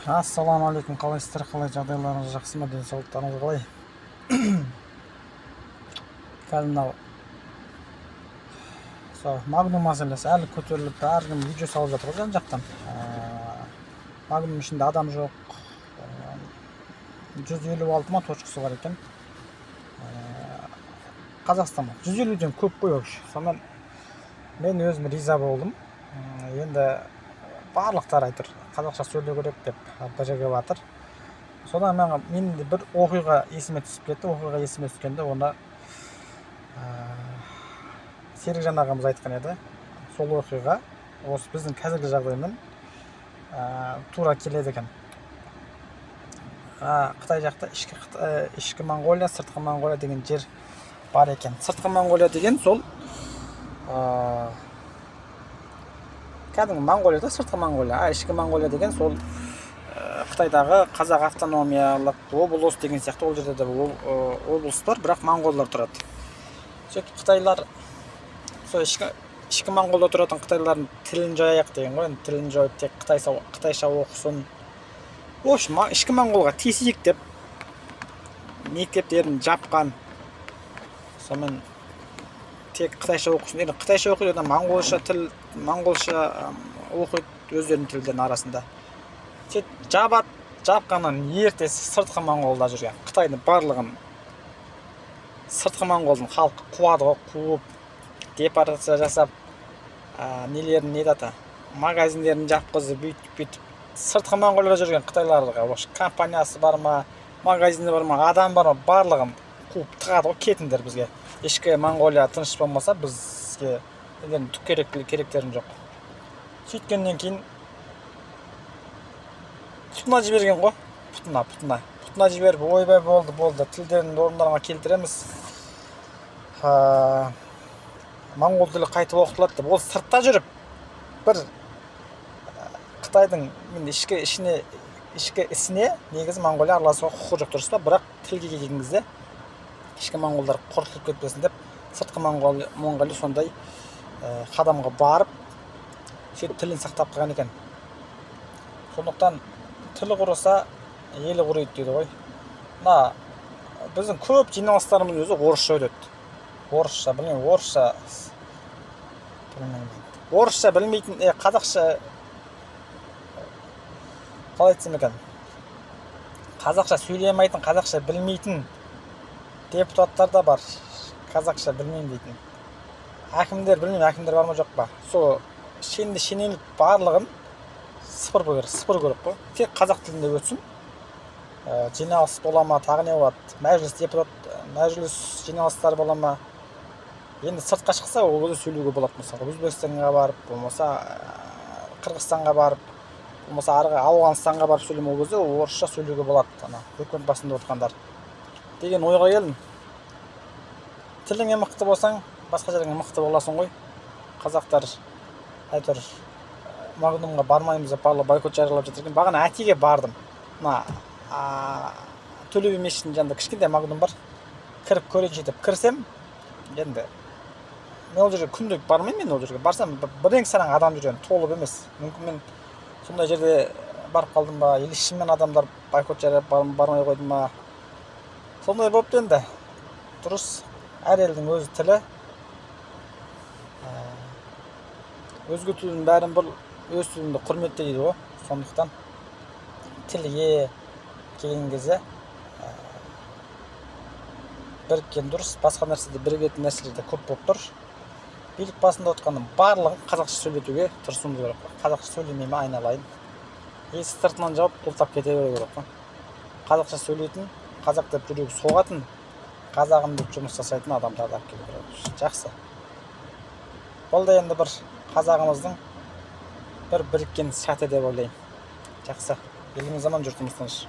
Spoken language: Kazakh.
Ассалаумағалейкум, қалайсыздар, қалай жағдайларыңыз жақсы ма, денсаулықтарыңыз қалай? Қазір мынау магнум мәселесі әлі көтеріліп, әркім видео салып жатыр ғой жан-жақтан. Магнум ішінде адам жоқ, 156 ма точкасы бар екен. Қазақстан 150-ден көп қой вообще. Сонымен мен өзім риза болдым. Енді барлықтар айтыр, қазақша сөйлеу керек деп бірігіп жатыр. Содан мен бір оқиға есіме түсіп кетті. Оқиға есіме түскенде оны Серікжан ағамыз айтқан еді. Сол оқиға осы біздің қазіргі жағдаймен тура келеді екен. Қытай жақта ішкі Моңғолия, сыртқы Моңғолия деген жер бар екен. Сыртқы Моңғолия деген сол кәдімгі Моңғолияда сыртқы Моңғолия, ішкі Моңғолия деген сол Қытайдағы қазақ автономиялық облыс деген сияқты ол жерде де облыс бар, бірақ моңғолдар тұрады. Қытайлар сол ішкі Моңғолда тұратын қытайлардың тілін жаяқ деген ғой, тілін жойып тек қытайша оқысын. В общем, ішкі Моңғолға тиісейік деп мектептерін жапқан. Сонымен тек қытайша оқысын. Енді қытайша оқиды, одан моңғолша оқиды өздерінің тілдерінің арасында. Жапқаннан ертесі сыртқы Моңғолда жүрген Қытайдың барлығын сыртқы Моңғолдың халқы қуады ғой, қуып депортация жасап, нелерін магазиндерін жапқызып, бүйтіп сыртқы Моңғолияда жүрген қытайларға компаниясы бар ма, магазині бар ма, адам бар ма, барлығын қуып тығады ғой, кетіңдер бізге. Ішкі Моңғолия тыныш болмаса бізге түк керектерін жоқ. Сөйткеннен кейін пұтына жіберген ғой, пұтына жіберіп, ойбай болды, тілдерін орындарына келтіреміз, моңғол тілі қайтып оқытылады деп. Ол сыртта жүріп, бір Қытайдың ішкі ісіне негізі Моңғолия араласуға құқы жоқ, дұрыс па? Бірақ тілге келген кезде ішкі моңғолдар қорқытылып кетпесін деп, сыртқы Моңғолия сондай қадамға барып, тілін сақтап қалған екен. Сондықтан тілі құрыса, елі құрыйды дейді ғой. Біздің көп жиналыстарымыз өзі орысша өтеді. Орысша білмейтін, қазақша қалай айтсам екен, қазақша сөйлемейтін, қазақша білмейтін депутаттар да бар, қазақша білмеймін дейтін. Әкімдер бар ма жоқ па? Сол шенеунік барлығын сыпыр көріп қой. Тек қазақ тілінде өтсін. Жиналыс бола ма, тағы не болады? Мәжіліс жиналыстары бола ма? Енді сыртқа шықса, ол өзі сөйлеуге болады. Мысалы, Өзбекстанға барып, болмаса Қырғызстанға барып, болмаса Ауғанстанға барып сөйлеме, ол өзі орысша сөйлеуге болады. Өкімет басында отырғандар деген ойға келдім. Тіліңе мықты болсаң, басқа жеріңе мықты боласың ғой. Қазақтар әйтеуір магнумға бармаймыз деп бойкот жариялап жатыр екен. Бағана әтеге бардым. Төле би мешітінің жанында кішкентай магнум бар. Кіріп көрейінші деп кірсем, енді мен ол жерге күнде бармаймын. Мен ол жерге барсам, бірден сараң адам жүрген, толып емес. Мүмкін мен сондай жерде барып қалдым ба, или шынымен адамдар бойкот жариялап бармай қойды ма. Сондай болыпты енді. Дұрыс, әр елдің өз тілі. Өзге тілдің бәрін бір өз тіліңді құрметте дейді ғой. Сондықтан тілге келген кезде біріккен дұрыс, басқа нәрседе бірігетін нәрселерде көп болып тұр. Билік басында отырғанның барлығын қазақша сөйлетуге тырысуымыз керек. Қазақша сөйлемей ме айналайын. Есік сыртынан жауып құлтап кете беру керек. Қазақша сөйлейтін, қазақ деп жүрегі соғатын, қазағым деп жұмыс жасайтын адамдарды алып келу керек. Жақсы. Бұл да енді бір қазағымыздың бір біріккен сәті деп ойлаймын. Жақсы. Еліміз аман, жұртымыз тыныш.